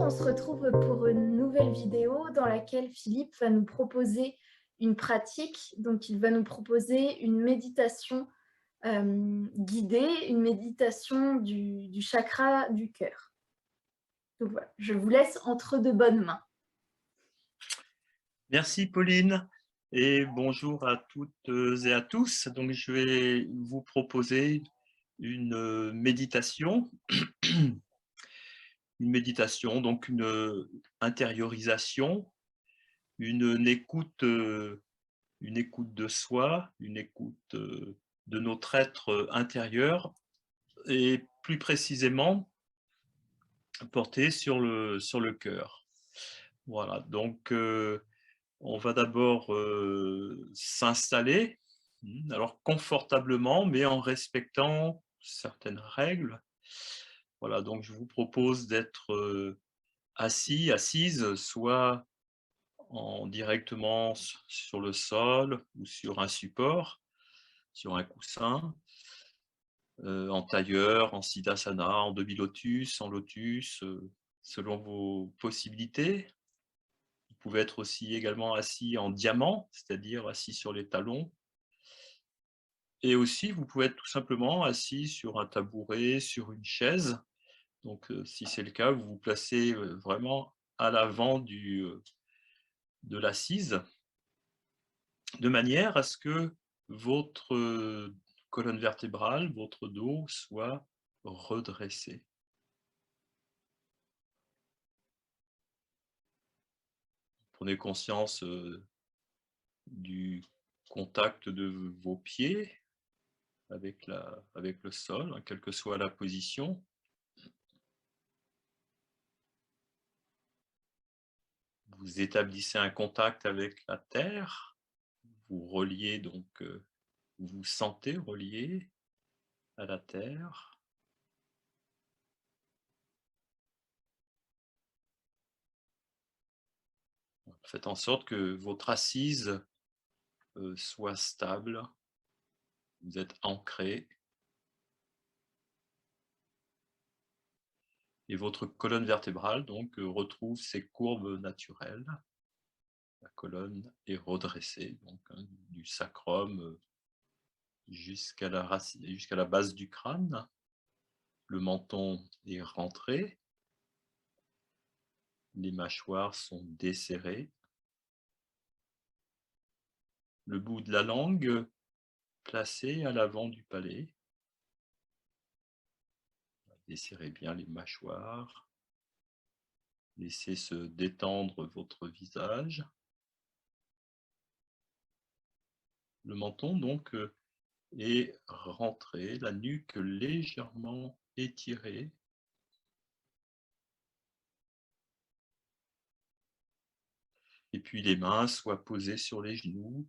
on se retrouve pour une nouvelle vidéo dans laquelle Philippe va nous proposer une pratique. Donc, il va nous proposer une méditation guidée, une méditation du chakra du cœur. Donc voilà, je vous laisse entre de bonnes mains. Merci Pauline et bonjour à toutes et à tous. Donc je vais vous proposer une méditation, donc une intériorisation, une écoute de soi, une écoute de notre être intérieur et plus précisément portée sur le cœur. Voilà, donc on va d'abord s'installer, alors confortablement, mais en respectant certaines règles. Voilà, donc je vous propose d'être assis, assise, soit directement sur le sol ou sur un support, sur un coussin, en tailleur, en siddhasana, en demi-lotus, en lotus, selon vos possibilités. Vous pouvez être aussi également assis en diamant, c'est-à-dire assis sur les talons. Et aussi, vous pouvez être tout simplement assis sur un tabouret, sur une chaise. Donc, si c'est le cas, vous vous placez vraiment à l'avant de l'assise, de manière à ce que votre colonne vertébrale, votre dos soit redressé. Prenez conscience du contact de vos pieds avec le sol, hein, quelle que soit la position. Vous établissez un contact avec la terre, vous reliez donc, vous vous sentez relié à la terre. Faites en sorte que votre assise soit stable, vous êtes ancré. Et votre colonne vertébrale donc retrouve ses courbes naturelles. La colonne est redressée, donc hein, du sacrum jusqu'à la base du crâne. Le menton est rentré. Les mâchoires sont desserrées. Le bout de la langue placé à l'avant du palais. Desserrez bien les mâchoires. Laissez se détendre votre visage. Le menton donc est rentré, la nuque légèrement étirée. Et puis les mains soit posées sur les genoux,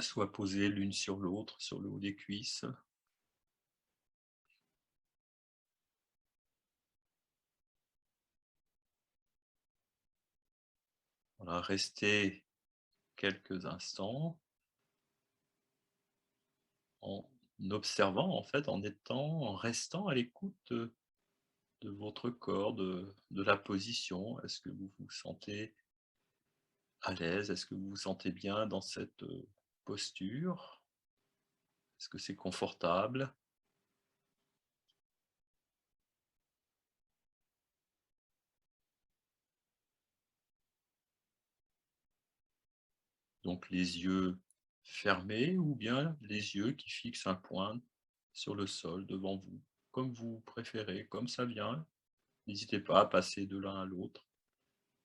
soit posées l'une sur l'autre, sur le haut des cuisses. Voilà, restez quelques instants en observant, en fait, en restant à l'écoute de votre corps, de la position. Est-ce que vous vous sentez à l'aise? Est-ce que vous vous sentez bien dans cette posture? Est-ce que c'est confortable? Donc les yeux fermés ou bien les yeux qui fixent un point sur le sol devant vous, comme vous préférez, comme ça vient. N'hésitez pas à passer de l'un à l'autre,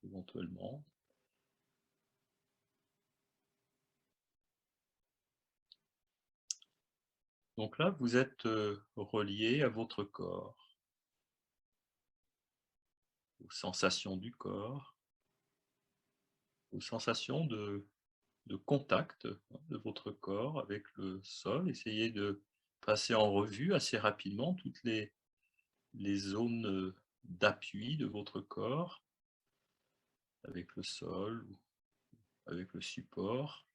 éventuellement. Donc là, vous êtes relié à votre corps, aux sensations du corps, aux sensations de contact de votre corps avec le sol. Essayez de passer en revue assez rapidement toutes les zones d'appui de votre corps avec le sol, avec le support.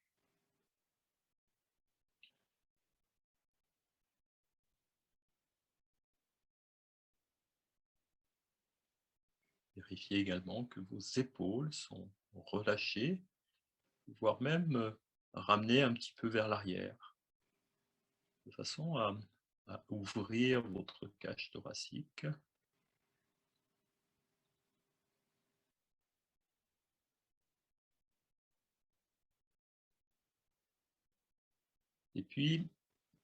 Vérifiez également que vos épaules sont relâchées, voire même ramenées un petit peu vers l'arrière, de façon à ouvrir votre cage thoracique. Et puis,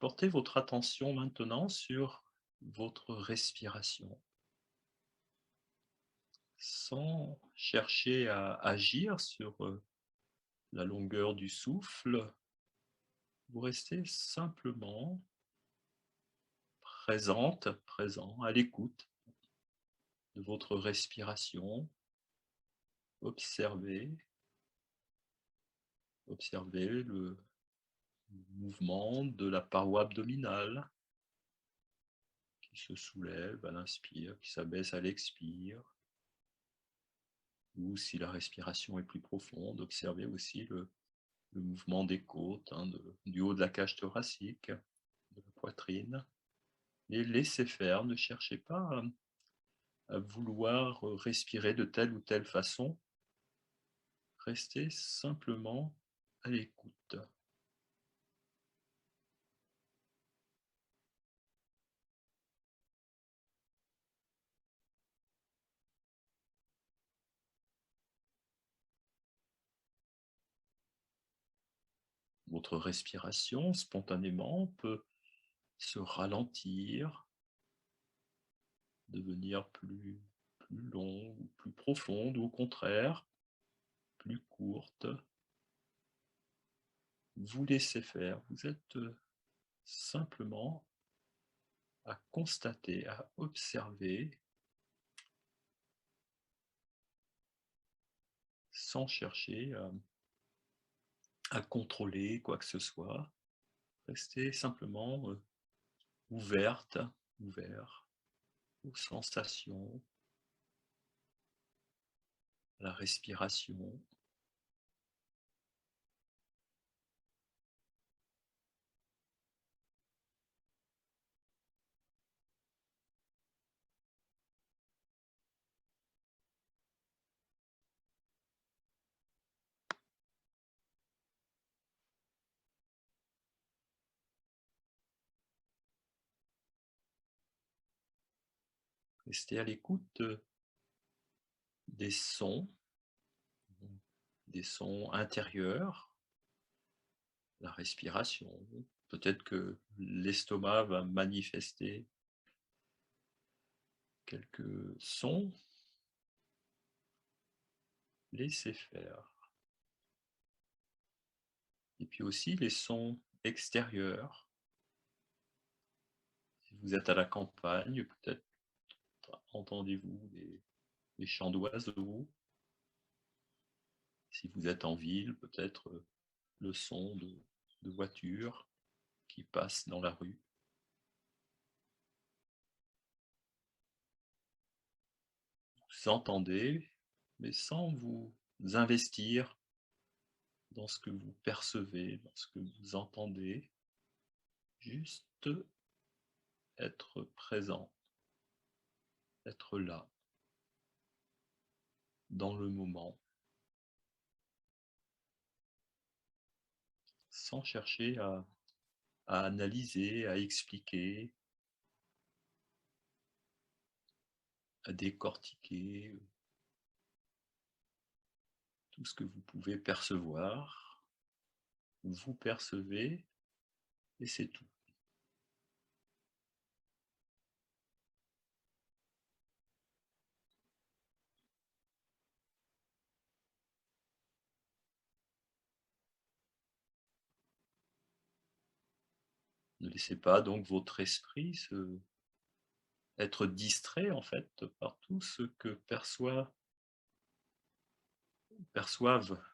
portez votre attention maintenant sur votre respiration, sans chercher à agir sur la longueur du souffle. Vous restez simplement présent, à l'écoute de votre respiration. Observez, observez le mouvement de la paroi abdominale qui se soulève à l'inspire, qui s'abaisse à l'expire. Ou si la respiration est plus profonde, observez aussi le mouvement des côtes, du haut de la cage thoracique, de la poitrine. Et laissez faire, ne cherchez pas à vouloir respirer de telle ou telle façon. Restez simplement à l'écoute. Votre respiration, spontanément, peut se ralentir, devenir plus longue, ou plus profonde, ou au contraire, plus courte. Vous laissez faire, vous êtes simplement à constater, à observer, sans chercher à contrôler quoi que ce soit. Restez simplement ouverte, ouvert aux sensations, à la respiration. Restez à l'écoute des sons intérieurs, la respiration. Peut-être que l'estomac va manifester quelques sons. Laissez faire. Et puis aussi les sons extérieurs. Si vous êtes à la campagne, peut-être entendez-vous des chants d'oiseaux. Si vous êtes en ville, peut-être le son de voitures qui passent dans la rue. Vous entendez, mais sans vous investir dans ce que vous percevez, dans ce que vous entendez, juste être présent, être là, dans le moment, sans chercher à analyser, à expliquer, à décortiquer tout ce que vous pouvez percevoir. Vous percevez et c'est tout. Ne laissez pas donc votre esprit être distrait en fait par tout ce que perçoivent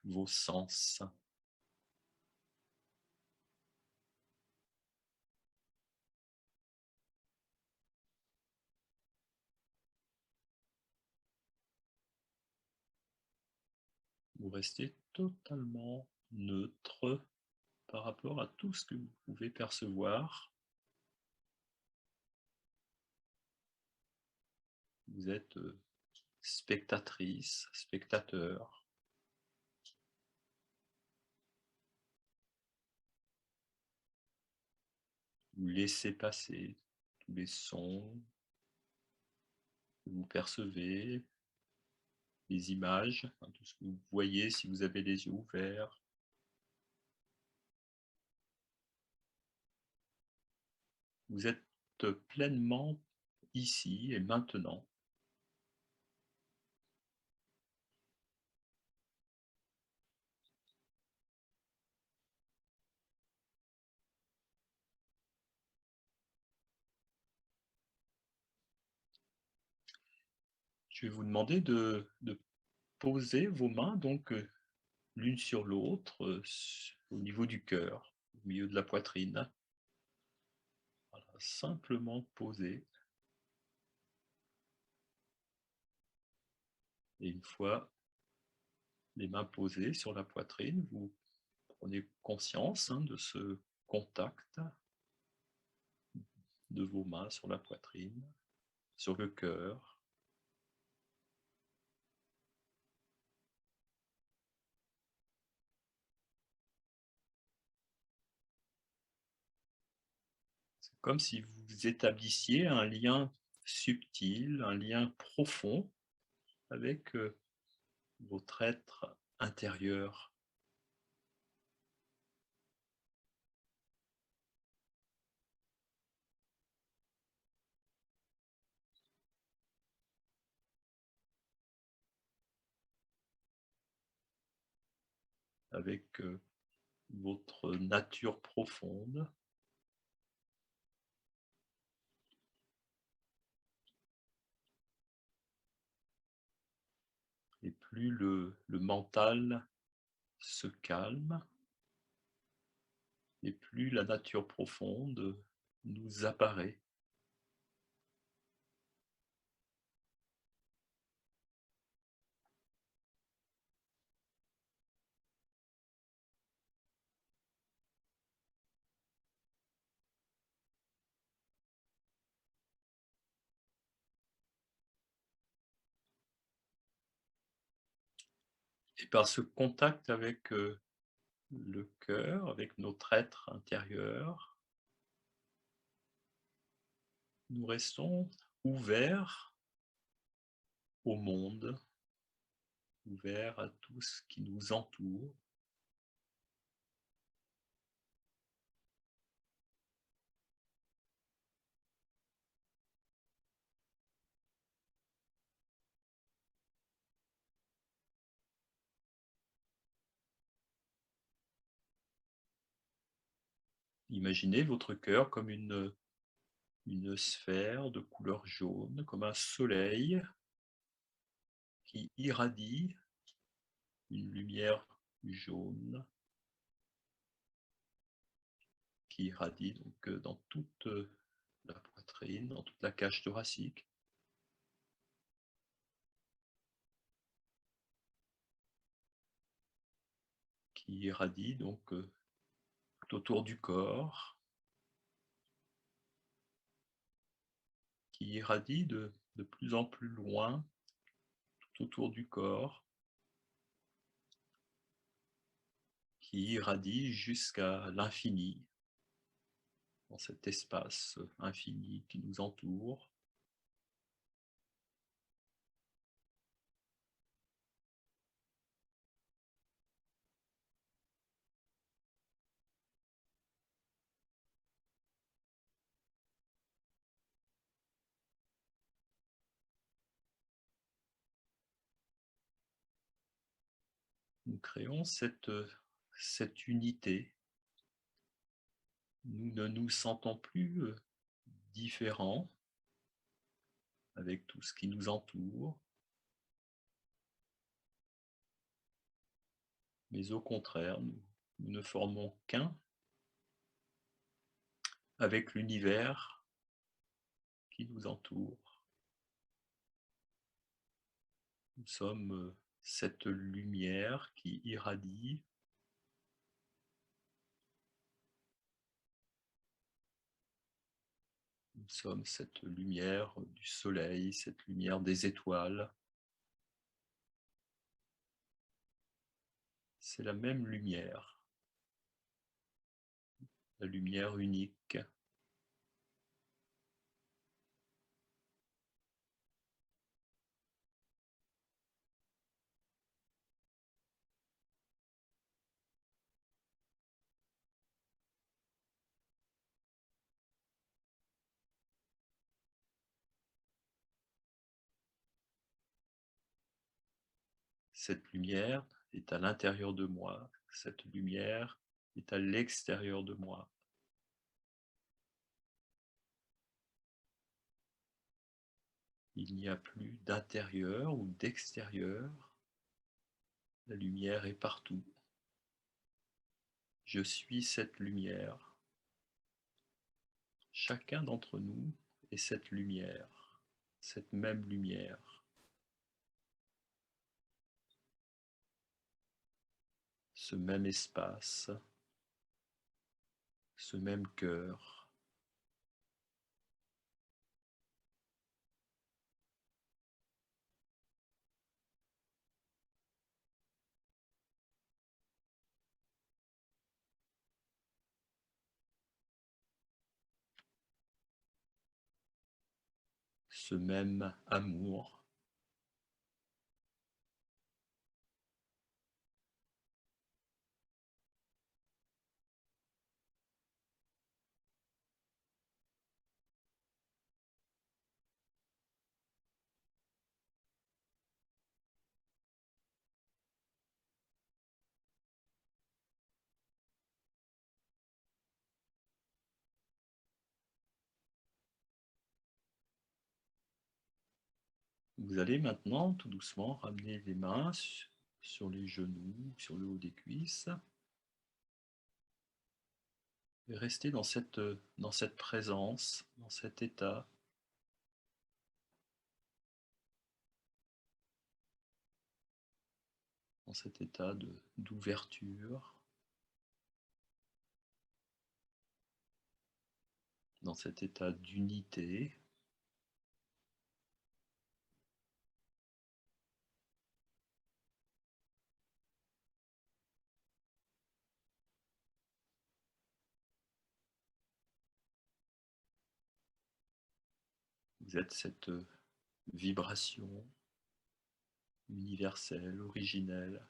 vos sens. Vous restez totalement neutre par rapport à tout ce que vous pouvez percevoir. Vous êtes spectatrice, spectateur. Vous laissez passer tous les sons que vous percevez, les images, hein, tout ce que vous voyez si vous avez les yeux ouverts. Vous êtes pleinement ici et maintenant. Je vais vous demander de poser vos mains donc l'une sur l'autre au niveau du cœur, au milieu de la poitrine. Voilà, simplement poser. Et une fois les mains posées sur la poitrine, vous prenez conscience de ce contact de vos mains sur la poitrine, sur le cœur. C'est comme si vous établissiez un lien subtil, un lien profond avec votre être intérieur, avec votre nature profonde. Et plus le mental se calme, et plus la nature profonde nous apparaît. Et par ce contact avec le cœur, avec notre être intérieur, nous restons ouverts au monde, ouverts à tout ce qui nous entoure. Imaginez votre cœur comme une sphère de couleur jaune, comme un soleil qui irradie une lumière jaune, qui irradie donc dans toute la poitrine, dans toute la cage thoracique, qui irradie donc tout autour du corps, qui irradie de plus en plus loin tout autour du corps, qui irradie jusqu'à l'infini, dans cet espace infini qui nous entoure. Nous créons cette unité. Nous ne nous sentons plus différents avec tout ce qui nous entoure, mais au contraire, nous ne formons qu'un avec l'univers qui nous entoure. Nous sommes cette lumière qui irradie. Nous sommes cette lumière du soleil, cette lumière des étoiles. c'est la même lumière, la lumière unique. Cette lumière est à l'intérieur de moi, cette lumière est à l'extérieur de moi. Il n'y a plus d'intérieur ou d'extérieur, la lumière est partout. Je suis cette lumière. Chacun d'entre nous est cette lumière, cette même lumière. Ce même espace, ce même cœur. Ce même amour. Vous allez maintenant tout doucement ramener les mains sur les genoux, sur le haut des cuisses. Et rester dans cette présence, dans cet état. Dans cet état d'ouverture, dans cet état d'unité. Vous êtes cette vibration universelle, originelle.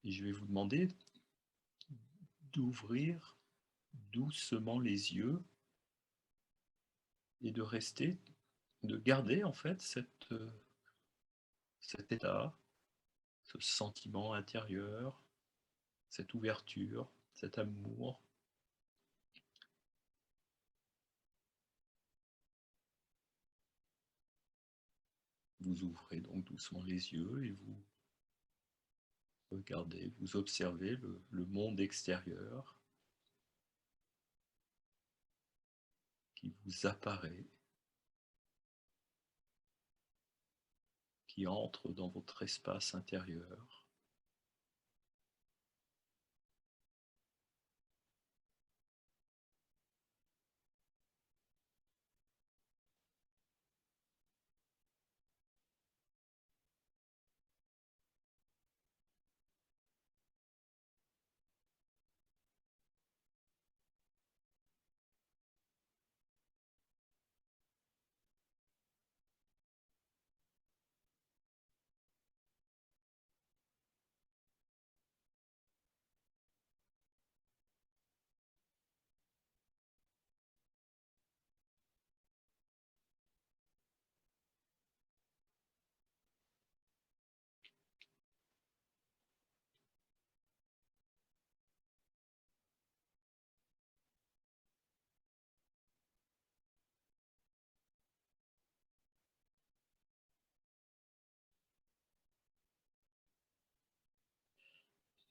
Et je vais vous demander d'ouvrir doucement les yeux et de rester, de garder en fait cet état, ce sentiment intérieur, cette ouverture, cet amour. Vous ouvrez donc doucement les yeux et vous regardez, vous observez le monde extérieur qui vous apparaît, qui entre dans votre espace intérieur.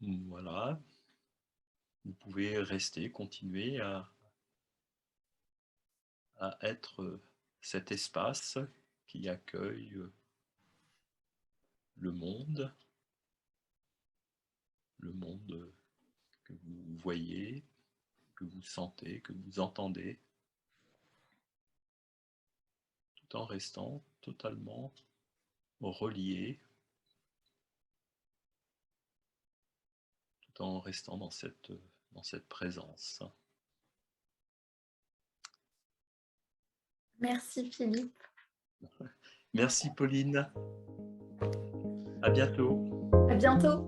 Voilà, vous pouvez rester, continuer à être cet espace qui accueille le monde, le monde que vous voyez, que vous sentez, que vous entendez, tout en restant totalement relié, tout en restant dans cette présence. Merci Philippe. Merci Pauline. À bientôt. À bientôt.